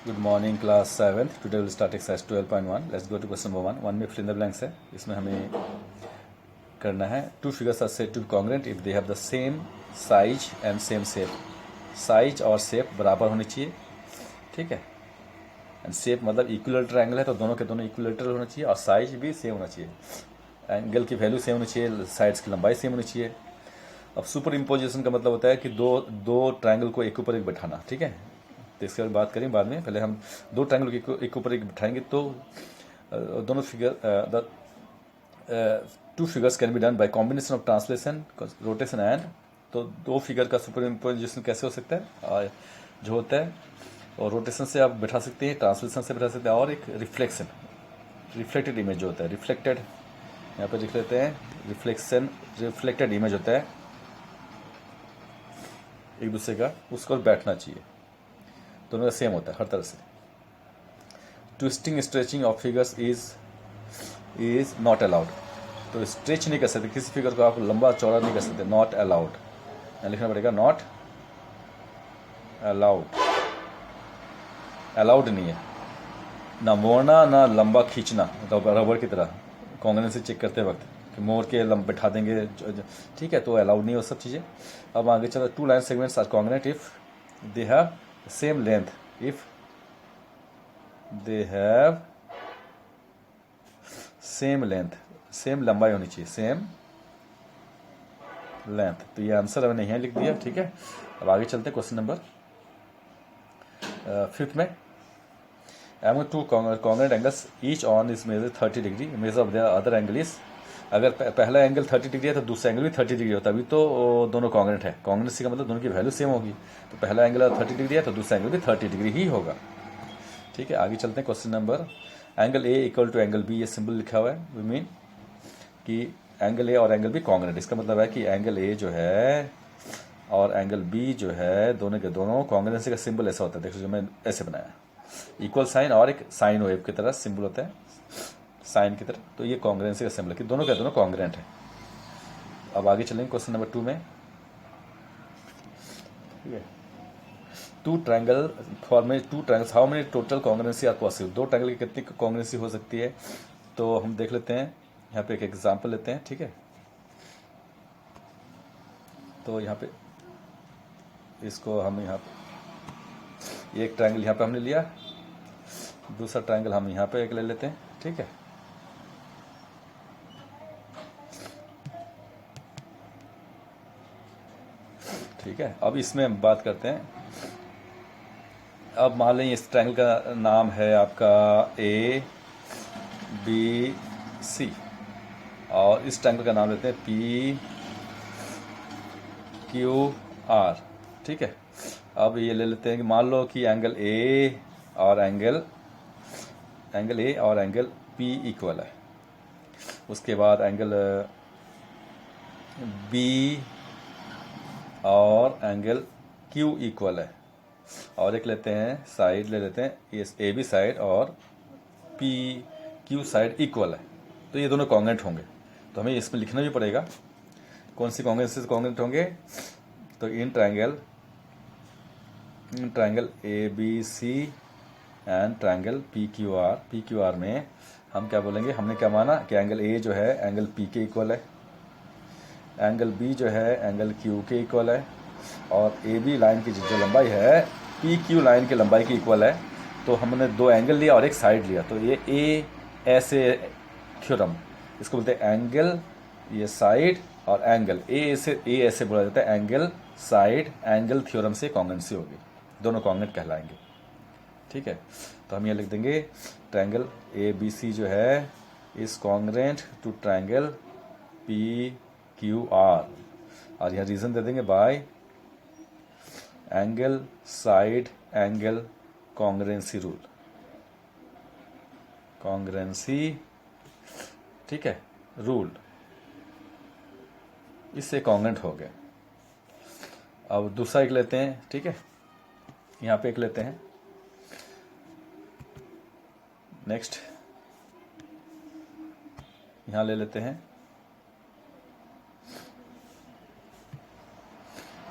Good morning class 7th। Today will start exercise 12.1। Let's go to question number 1 में fill in the blanks है। इसमें हमें करना है two figures are said to be congruent if they have the same size and same shape. Size और shape बराबर होनी चाहिए, ठीक है। एंड शेप मतलब इक्विलेटरल ट्रायंगल है तो दोनों के दोनों इक्विलेटरल होना चाहिए और साइज भी सेम होना चाहिए। एंगल की वैल्यू सेम होनी चाहिए, साइड्स की लंबाई सेम होनी चाहिए। अब सुपर इम्पोजिशन का मतलब होता है कि दो दो ट्रायंगल को एक ऊपर एक बैठाना, ठीक है। तो इसके बारे में बात करें बाद में। पहले हम दो ट्रायंगल को एक ऊपर एक बैठाएंगे तो दोनों figure the two figures can be done by combination of translation rotation and. तो दो फिगर का सुपर इम्पोजिशन कैसे हो सकता है? जो होता है और रोटेशन से आप बैठा सकते हैं, ट्रांसलेशन से बैठा सकते हैं, और एक रिफ्लेक्शन, रिफ्लेक्टेड इमेज जो होता है, रिफ्लेक्टेड, यहाँ पर लिख लेते हैं रिफ्लेक्शन, रिफ्लेक्टेड इमेज होता है एक दूसरे का, उसको बैठना चाहिए। दोनों का सेम होता है हर तरह से। Twisting stretching of figures is not allowed. तो स्ट्रेच नहीं कर सकते किसी फिगर को, आप लंबा चौड़ा नहीं कर सकते, नॉट अलाउड। यहाँ लिखना पड़ेगा नॉट अलाउड। अलाउड नहीं है, ना मोड़ना ना लंबा खींचना, मतलब रबड़ की तरह कॉन्ग्रुएंसी चेक करते वक्त कि मोड़ के बैठा देंगे, ठीक है, तो अलाउड नहीं हो सब चीज़ें। अब आगे चलो, two line segments are congruent if they have same length. If they have same length, same लंबाई होनी चाहिए, सेम लेंथ। तो ये आंसर हमने यहाँ लिख दिया, ठीक है। अब आगे चलते हैं क्वेश्चन नंबर 5 में। Among two congruent angles each one is measure 30 degree, measure of the other angle is. अगर पहला एंगल 30 डिग्री है तो दूसरा एंगल भी 30 डिग्री होता है, अभी तो दोनों कॉन्ग्रुएंट है। कॉन्ग्रुएंसी का मतलब दोनों की वैल्यू सेम होगी। तो पहला एंगल 30 डिग्री है तो दूसरा एंगल भी 30 डिग्री ही होगा, ठीक है। आगे चलते हैं question number, angle A equal to angle B, ये सिंबल लिखा हुआ है। वी मीन कि एंगल ए और एंगल बी कॉन्ग्रुएंट। इसका मतलब है कि एंगल ए जो है और एंगल बी जो है, दोनों के दोनों कॉन्ग्रुएंसी का सिंबल ऐसा होता है, देखो जो मैं ऐसे बनाया, इक्वल साइन और एक साइन वेव की तरह सिंबल होता है, साइन की तरह। तो ये कॉन्ग्रुएंसी का सिंबल है कि दोनों के दोनों कॉन्ग्रुएंट है। अब आगे चलेंगे क्वेश्चन नंबर 2 में, ठीक है। Two triangle form two triangles how many total congruency are possible. दो ट्रायंगल की कितनी कॉन्ग्रुएंसी हो सकती है, तो हम देख लेते हैं। यहाँ पे एक एग्जांपल लेते हैं, ठीक है। तो यहाँ पे इसको हम यहाँ पे एक ट्रायंगल यहाँ पे हमने लिया, दूसरा ट्रायंगल हम यहाँ पे एक ले लेते हैं, ठीक है। ठीक है, अब इसमें हम बात करते हैं। अब मान लें इस ट्रायंगल का नाम है आपका ए बी सी, और इस ट्रायंगल का नाम लेते हैं पी क्यू आर, ठीक है। अब ये ले लेते हैं कि मान लो कि एंगल ए और एंगल ए और एंगल पी इक्वल है। उसके बाद एंगल बी और एंगल क्यू इक्वल है। और एक लेते हैं साइड, ले लेते हैं ये ए बी साइड और पी क्यू साइड इक्वल है। तो ये दोनों कॉन्ग्रुएंट होंगे। तो हमें इसमें लिखना भी पड़ेगा कौन सी कॉन्ग्रुएंसी से कॉन्ग्रुएंट होंगे। तो in triangle A B C and triangle P Q R में हम क्या बोलेंगे, हमने क्या माना कि एंगल ए जो है एंगल पी के इक्वल है, एंगल बी जो है एंगल क्यू के इक्वल है, और ए बी लाइन की जो लंबाई है पी क्यू लाइन की लंबाई के इक्वल है। तो हमने दो एंगल लिया और एक साइड लिया, तो ये ए ऐसे थ्योरम, इसको बोलते हैं एंगल, ये साइड और एंगल, ए ऐसे बोला जाता है एंगल साइड एंगल थ्योरम से कॉन्ग्रुएंसी होगी, दोनों कॉन्ग्रुएंट कहलाएंगे, ठीक है। तो हम ये लिख देंगे ट्रायंगल ए बी सी जो है is congruent to triangle P Q R, और यह रीजन दे देंगे by angle side angle congruency rule, congruency, ठीक है, रूल, इससे कॉन्ग्रुएंट हो गए। अब दूसरा एक लेते हैं, ठीक है। यहाँ पे एक लेते हैं, नेक्स्ट यहाँ ले लेते हैं,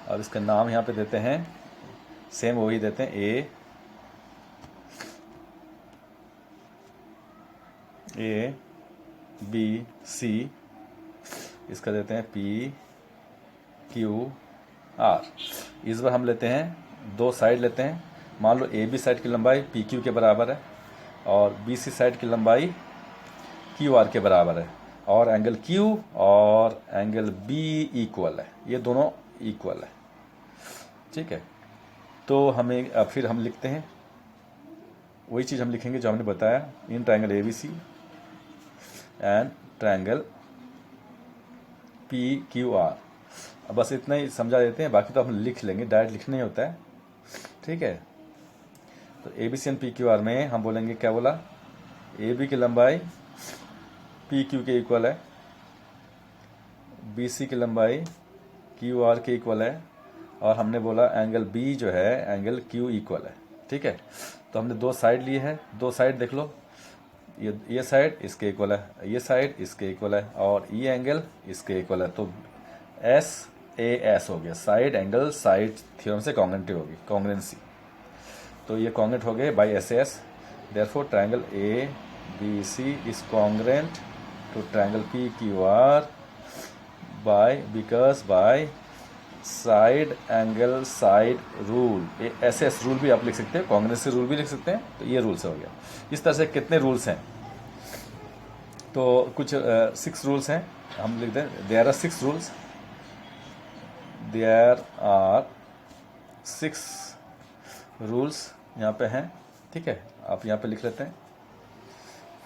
और इसका नाम यहाँ पे देते हैं सेम वही देते हैं ए बी सी, इसका देते हैं पी क्यू आर। इस बार हम लेते हैं दो साइड लेते हैं। मान लो ए बी साइड की लंबाई पी क्यू के बराबर है और बी सी साइड की लंबाई क्यू आर के बराबर है, और एंगल क्यू और एंगल बी इक्वल है, ये दोनों इक्वल है। ठीक है, तो हमें अब फिर हम लिखते हैं वही चीज़ हम लिखेंगे जो हमने बताया, in triangle A B C and triangle P Q R. अब बस इतना ही समझा देते हैं, बाकी तो हम लिख लेंगे, डायरेक्ट लिखना ही होता है। ठीक है, तो A B C and P Q R में हम बोलेंगे, क्या बोला, ए बी की लंबाई पी क्यू के इक्वल है, बी सी की लंबाई क्यू आर के इक्वल है, और हमने बोला एंगल बी जो है एंगल क्यू इक्वल है। ठीक है, तो हमने दो साइड लिए हैं, दो साइड देख लो, ये साइड इसके इक्वल है, ये साइड इसके इक्वल है, और ये एंगल इसके इक्वल है। तो एस ए एस हो गया, साइड एंगल साइड थ्योरम से कॉन्ग्रेंट होगी, कॉन्ग्रेंसी। तो ये कॉन्ग्रेंट हो गए by S S. Therefore triangle A B C is congruent to triangle P Q R by side angle side rule. S S rule भी आप लिख सकते हैं, कॉन्ग्रेंसी रूल भी लिख सकते हैं। तो ये रूल से हो गया। इस तरह से कितने रूल्स हैं, तो कुछ 6 रूल्स हैं, हम लिख दें, there are 6 rules, there are 6 rules यहाँ पे हैं। ठीक है, आप यहाँ पे लिख लेते हैं।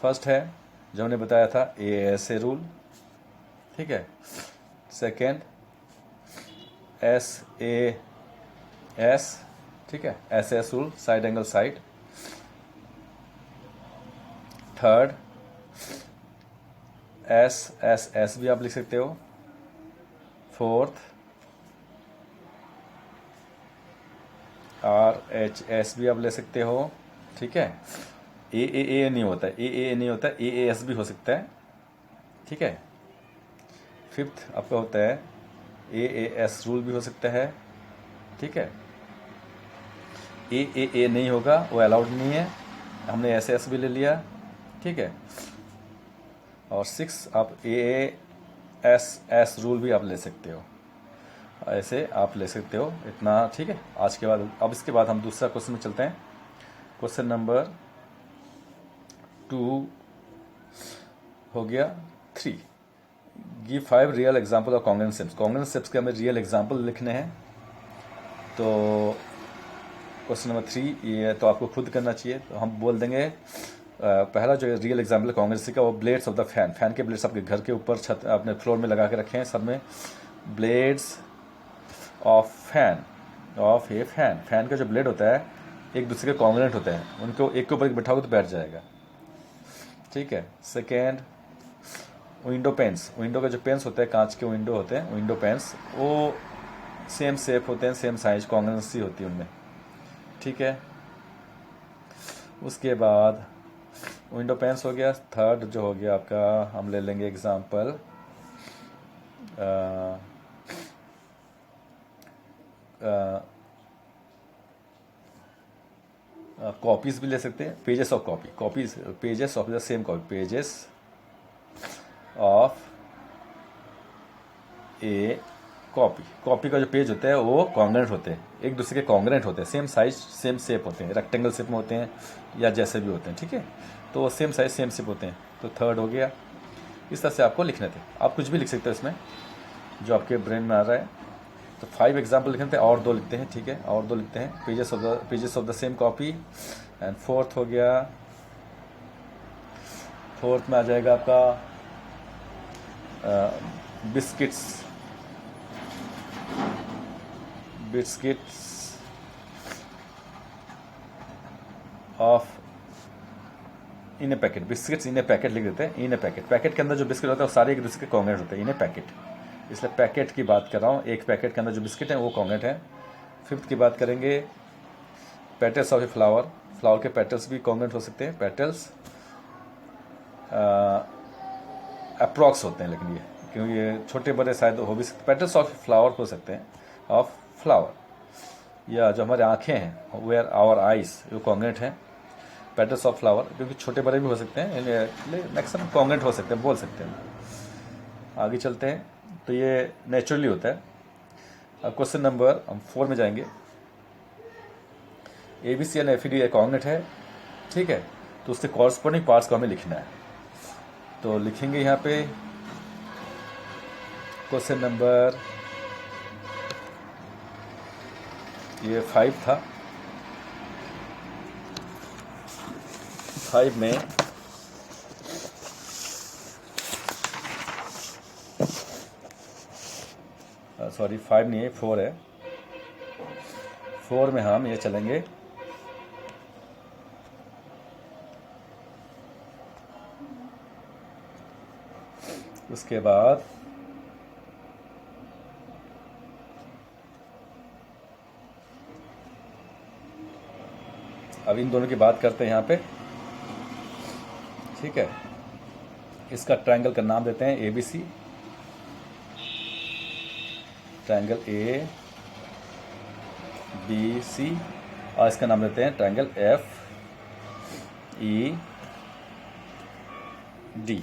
फर्स्ट है जो हमने बताया था ए एस ए रूल। ठीक है, सेकेंड एस ए एस, ठीक है, S S rule, side angle side. Third S S S भी आप लिख सकते हो। फोर्थ आर एच एस भी आप ले सकते हो। ठीक है, ए नहीं होता है, ए नहीं होता है, ए एस भी हो सकता है। ठीक है, फिफ्थ आपका होता है ए एस रूल भी हो सकता है। ठीक है, ए नहीं होगा, वो अलाउड नहीं है, हमने एस एस भी ले लिया। ठीक है, और 6 आप ए एस एस रूल भी आप ले सकते हो, ऐसे आप ले सकते हो इतना। ठीक है, आज के बाद अब इसके बाद हम दूसरा क्वेश्चन में चलते हैं। क्वेश्चन नंबर 2 हो गया 3, give 5 real example of congruent shapes. Congruent shapes के हमें रियल एग्जाम्पल लिखने हैं। तो क्वेश्चन नंबर 3 ये तो आपको खुद करना चाहिए। तो हम बोल देंगे पहला जो रियल एग्जाम्पल कॉन्ग्रेंसी का, वो blades of the fan. Fan के ब्लेड्स आपके घर के ऊपर छत अपने फ्लोर में लगा के रखे हैं, सब में blades of fan, of A fan. Fan का जो ब्लेड होता है एक दूसरे के कॉन्ग्रेंट होते हैं, उनको एक के ऊपर एक बैठाओगे तो बैठ जाएगा। ठीक है, सेकेंड विंडो पेंस। विंडो का जो पेंस होता है, कांच के विंडो होते हैं, विंडो पेंस, वो सेम शेप होते हैं, सेम साइज, कॉन्ग्रेंसी होती है उनमें। ठीक है, उसके बाद विंडो पेंस हो गया। थर्ड जो हो गया आपका, हम ले लेंगे एग्जाम्पल कॉपीज भी ले सकते हैं, pages of copy, copies, pages of the same copy, pages of A copy. Copy का जो पेज होता है वो कॉन्ग्रेंट होते हैं, एक दूसरे के कॉन्ग्रेंट होते हैं, सेम साइज सेम शेप होते हैं, रेक्टेंगल शेप में होते हैं या जैसे भी होते हैं। ठीक है, तो वो सेम साइज सेम शेप होते हैं। तो थर्ड हो गया। इस तरह से आपको लिखने थे, आप कुछ भी लिख सकते हो इसमें जो आपके ब्रेन में आ रहा है। तो 5 एग्जाम्पल लिखने थे, और 2 लिखते हैं। ठीक है, और 2 लिखते हैं, pages of the same copy. And fourth हो गया, फोर्थ में आ जाएगा आपका biscuits of in A packet. Biscuits in A packet लिख देते हैं, इन ए पैकेट। पैकेट के अंदर जो बिस्किट होता है वो सारे एक दूसरे के कॉन्ग्रेंट होते हैं, इन ए पैकेट, इसलिए पैकेट की बात कर रहा हूँ। एक पैकेट के अंदर जो बिस्किट है वो कॉन्ग्रेंट है। फिफ्थ की बात करेंगे, petals of a flower. Flower के पेटल्स भी कॉन्ग्रेंट हो सकते हैं, पेटल्स अप्रॉक्स होते हैं, लेकिन ये क्योंकि ये छोटे बड़े शायद हो भी सकते, पेटल्स ऑफ फ्लावर हो सकते हैं, ऑफ फ्लावर। या जो हमारे आँखें हैं, वेयर आवर आइज, वो कॉन्ग्रेंट हैं। पेटल्स ऑफ फ्लावर, क्योंकि छोटे बड़े भी हो सकते हैं, मैक्सिमम कॉन्ग्रेंट हो सकते हैं, बोल सकते हैं। आगे चलते हैं, तो ये नेचुरली होता है। अब क्वेश्चन नंबर हम 4 में जाएंगे। ABC एंड FED कॉन्ग्रेंट है, ठीक है, तो उसके कॉरस्पॉन्डिंग पार्ट्स को हमें लिखना है। तो लिखेंगे यहाँ पे क्वेश्चन नंबर ये 5 था, 5 में सॉरी 5 नहीं है, 4 है। 4 में हम ये चलेंगे उसके बाद अब इन दोनों की बात करते हैं यहाँ पे, ठीक है। इसका ट्रायंगल का नाम देते हैं ABC, ट्रायंगल ABC, और इसका नाम देते हैं ट्रायंगल FED।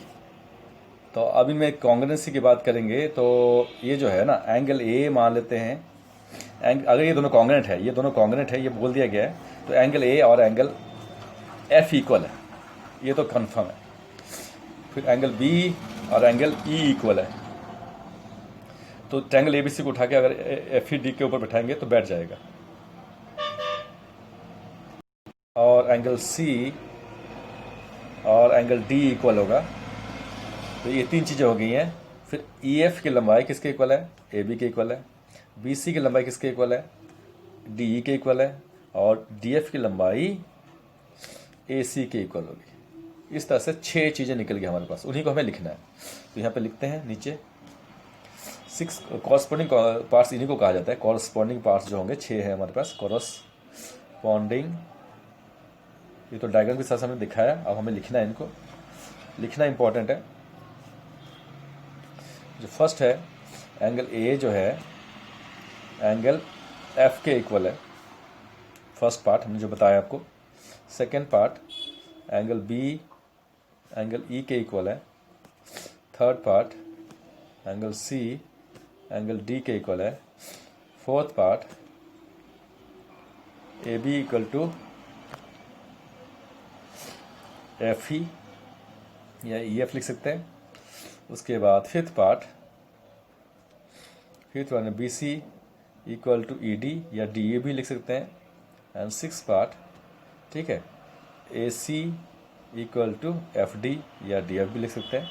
तो अभी मैं कॉन्ग्रुएंसी की बात करेंगे, तो ये जो है ना एंगल A मान लेते हैं, अगर ये दोनों कॉन्ग्रुएंट है, ये दोनों कॉन्ग्रुएंट है, ये बोल दिया गया है, तो एंगल A और एंगल F इक्वल है, ये तो कंफर्म है। फिर एंगल B और एंगल E इक्वल है, तो ट्रायंगल ABC को उठा के अगर FED के ऊपर बैठाएंगे तो बैठ जाएगा। और एंगल C और एंगल D इक्वल होगा, तो ये 3 चीज़ें हो गई हैं। फिर EF की लंबाई किसके इक्वल है? AB के इक्वल है। BC की लंबाई किसके इक्वल है? DE के इक्वल है। और DF की लंबाई AC के इक्वल होगी। इस तरह से 6 चीज़ें निकल गई हमारे पास, उन्हीं को हमें लिखना है। तो यहाँ पे लिखते हैं नीचे 6 कॉरस्पॉन्डिंग पार्ट्स, इन्हीं को कहा जाता है कॉरस्पॉन्डिंग पार्ट्स, जो होंगे 6 है हमारे पास कॉरस्पॉन्डिंग। ये तो डायग्राम के साथ हमने दिखाया, अब हमें लिखना है, इनको लिखना इंपॉर्टेंट है। जो फर्स्ट है एंगल A जो है एंगल F के इक्वल है, फर्स्ट पार्ट हमने जो बताया आपको। Second part angle B angle E के इक्वल है। Third part angle C angle D के इक्वल है। Fourth part AB equal to FE या EF लिख सकते हैं। उसके बाद fifth part BC equal to ED या DE भी लिख सकते हैं। एंड सिक्स पार्ट, ठीक है, AC इक्वल टू FD या DF भी लिख सकते हैं।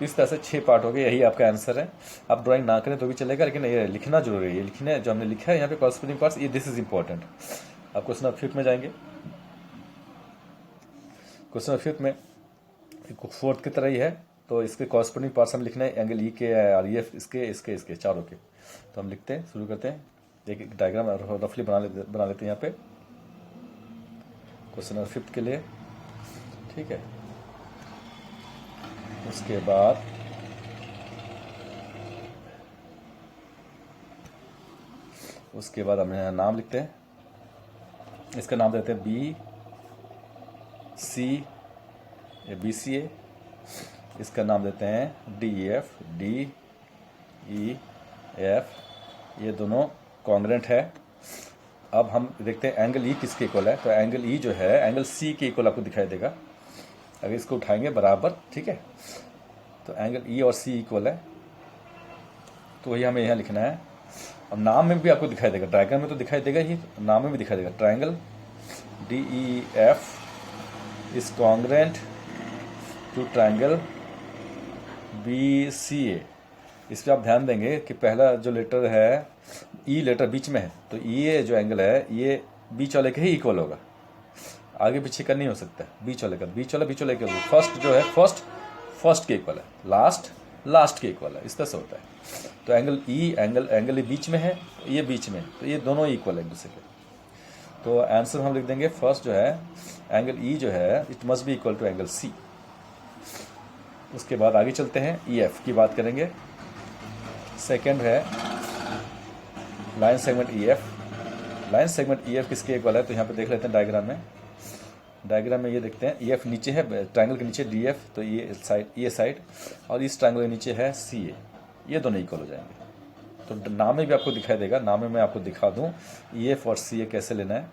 इस तरह से 6 पार्ट हो गए, यही आपका आंसर है। आप ड्राइंग ना करें तो भी चलेगा, लेकिन ये लिखना जरूरी है। ये लिखने जो हमने लिखा है यहाँ पे कॉरस्पॉन्डिंग पार्ट्स, ये दिस इज इंपॉर्टेंट। आप क्वेश्चन नंबर 5 में जाएंगे। क्वेश्चन नंबर 5 में फोर्थ की तरह ही है, तो इसके कॉरस्पॉन्डिंग पार्ट्स हम लिखना है एंगल E के और EF, इसके चारों के। तो हम लिखते हैं, शुरू करते हैं। एक डायग्राम रफली बना लेते हैं यहाँ पे क्वेश्चन नंबर 5 के लिए, ठीक है। उसके बाद हम यहाँ नाम लिखते हैं। इसका नाम देते हैं BC या BCA। इसका नाम देते हैं DEF DEF। ये दोनों कॉन्ग्रुएंट है। अब हम देखते हैं एंगल E किसके इक्वल है। तो एंगल E जो है एंगल C के इक्वल आपको दिखाई देगा अगर इसको उठाएंगे बराबर, ठीक है। तो एंगल E और C इक्वल है, तो वही हमें यहाँ लिखना है। अब नाम में भी आपको दिखाई देगा, डायग्राम में तो दिखाई देगा ही, नाम में भी दिखाई देगा। Triangle DEF is congruent to triangle BCA। इस पर आप ध्यान देंगे कि पहला जो लेटर है E लेटर बीच में है, तो ये जो एंगल है ये बीच वाले के ही इक्वल होगा, आगे पीछे का नहीं हो सकता। बीच वाले का बीच वाले के फर्स्ट जो है फर्स्ट के इक्वल है, लास्ट के इक्वल है, इस तरह से होता है। तो एंगल E एंगल बीच में है, ये बीच में, तो ये दोनों इक्वल है एक दूसरे के। तो आंसर हम लिख देंगे फर्स्ट जो है एंगल E जो है it must be equal to angle C। उसके बाद आगे चलते हैं, EF की बात करेंगे। सेकंड है line segment EF। Line segment EF किसके इक्वल है, तो यहाँ पे देख लेते हैं डायग्राम में। डायग्राम में ये देखते हैं, ई एफ नीचे है, ट्रायंगल के नीचे डी एफ, तो ये साइड और इस ट्रायंगल के नीचे है सी ए, ये दोनों इक्वल हो जाएंगे। तो नाम में भी आपको दिखाई देगा, नाम में मैं आपको दिखा दूं ई एफ और सी ए कैसे लेना है।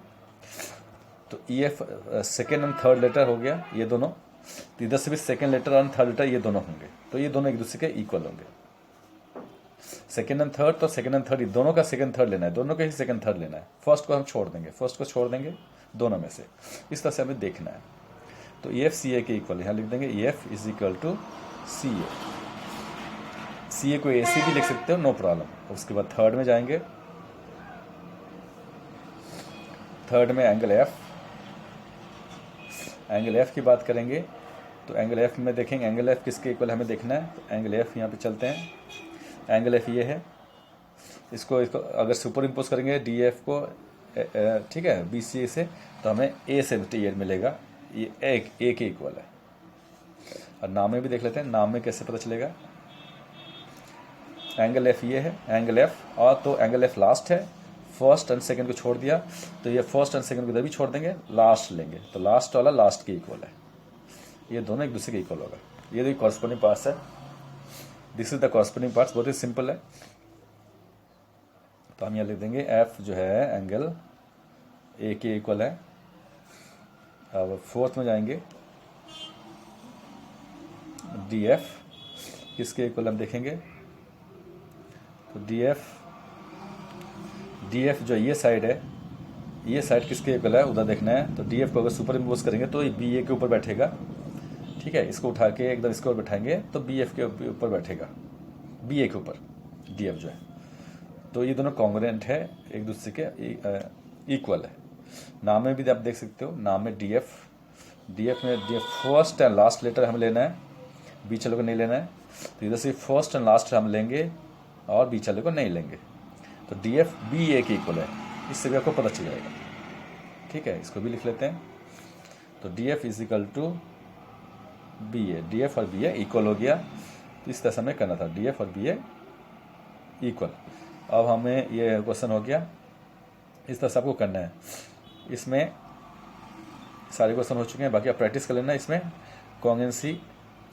तो E F second and third letter हो गया ये दोनों, तो इधर से भी सेकेंड लेटर और थर्ड लेटर ये दोनों होंगे, तो ये दोनों एक दूसरे के इक्वल होंगे। सेकेंड एंड थर्ड, तो सेकेंड एंड थर्ड दोनों का सेकेंड थर्ड लेना है, दोनों का ही सेकेंड थर्ड लेना है। फर्स्ट को हम छोड़ देंगे, फर्स्ट को छोड़ देंगे दोनों में से, इस तरह से हमें देखना है। तो ई एफ सी ए के इक्वल, यहाँ लिख देंगे E F is equal to C A. C A को ए सी भी लिख सकते हो, नो प्रॉब्लम। उसके बाद थर्ड में जाएंगे, थर्ड में एंगल एफ, एंगल एफ की बात करेंगे तो एंगल एफ में देखेंगे एंगल एफ किसके इक्वल हमें देखना है। तो एंगल एफ यहाँ पे चलते हैं, एंगल एफ ये है, इसको अगर सुपर इम्पोज करेंगे डी एफ को, ठीक है, बी सी से, तो हमें ए से टी मिलेगा, ये ए के इक्वल है। और नाम में भी देख लेते हैं, नाम में कैसे पता चलेगा। एंगल एफ ये है, एंगल एफ, और तो एंगल एफ लास्ट है, फर्स्ट एंड सेकंड को छोड़ दिया, तो ये फर्स्ट एंड सेकंड को इधर भी छोड़ देंगे, लास्ट लेंगे, तो लास्ट वाला लास्ट के इक्वल है। ये दोनों एक दूसरे के इक्वल होगा। ये जो कॉरस्पॉन्डिंग पार्ट्स है, this is the corresponding parts, बहुत ही सिंपल है। तो हम यहाँ लिख देंगे एफ जो है एंगल ए के इक्वल है। अब फोर्थ में जाएंगे, डी एफ किसके इक्वल हम देखेंगे। तो डी एफ जो ये साइड है, ये साइड किसके इक्वल है उधर देखना है। तो डी एफ को अगर सुपर इम्पोज करेंगे तो ये बी ए के ऊपर बैठेगा, ठीक है, इसको उठा के एकदम इसके ऊपर बैठाएंगे तो बी एफ के ऊपर बैठेगा, बी ए के ऊपर डी एफ जो है। तो ये दोनों कॉन्ग्रुएंट है, एक दूसरे के इक्वल है। नाम में भी आप देख सकते हो, नाम में डी एफ में D F first and last letter हमें लेना है, बीच वाले को नहीं लेना है। तो इधर से फर्स्ट एंड लास्ट हम लेंगे और बीच वाले को नहीं लेंगे। तो डी एफ बी ए के इक्वल है, इससे भी आपको पता चल जाएगा, ठीक है। इसको भी लिख लेते हैं। तो D F is equal to B A, D F और बी ए इक्वल हो गया। तो इस तरह से हमें करना था, डी एफ और बी ए इक्वल। अब हमें ये क्वेश्चन हो गया, इस तरह से आपको करना है। इसमें सारे क्वेश्चन हो चुके हैं, बाकी आप प्रैक्टिस कर लेना। इसमें कॉन्ग्रुएंसी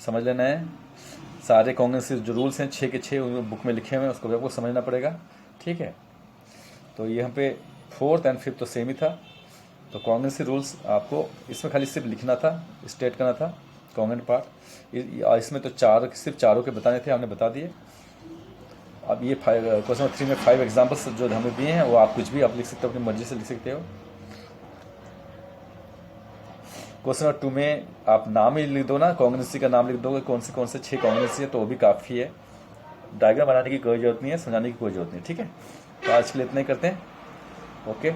समझ लेना है, सारे कॉन्ग्रुएंसी जो रूल्स हैं 6 के 6 बुक में लिखे हुए हैं, उसको भी आपको समझना पड़ेगा, ठीक है। तो यहाँ पे फोर्थ एंड फिफ्थ तो सेम ही था। तो कॉन्ग्रुएंसी रूल्स आपको इसमें खाली सिर्फ लिखना था, स्टेट करना था कॉन्ग्रुएंट पार्ट। इसमें तो सिर्फ चारों के बताने थे, हमने बता दिए। अब ये क्वेश्चन नंबर 3 में 5 एग्जाम्पल्स जो हमें दिए हैं, वो आप कुछ भी आप लिख सकते हो, अपनी मर्जी से लिख सकते हो। क्वेश्चन नंबर 2 में आप नाम ही लिख दो ना, कॉन्ग्रुएंसी का नाम लिख दोगे, कौन से 6 कॉन्ग्रुएंसी है, तो वो भी काफ़ी है। डायग्राम बनाने की कोई जरूरत नहीं है, समझाने की कोई जरूरत नहीं, ठीक है। तो आज के लिए इतना ही करते हैं, ओके।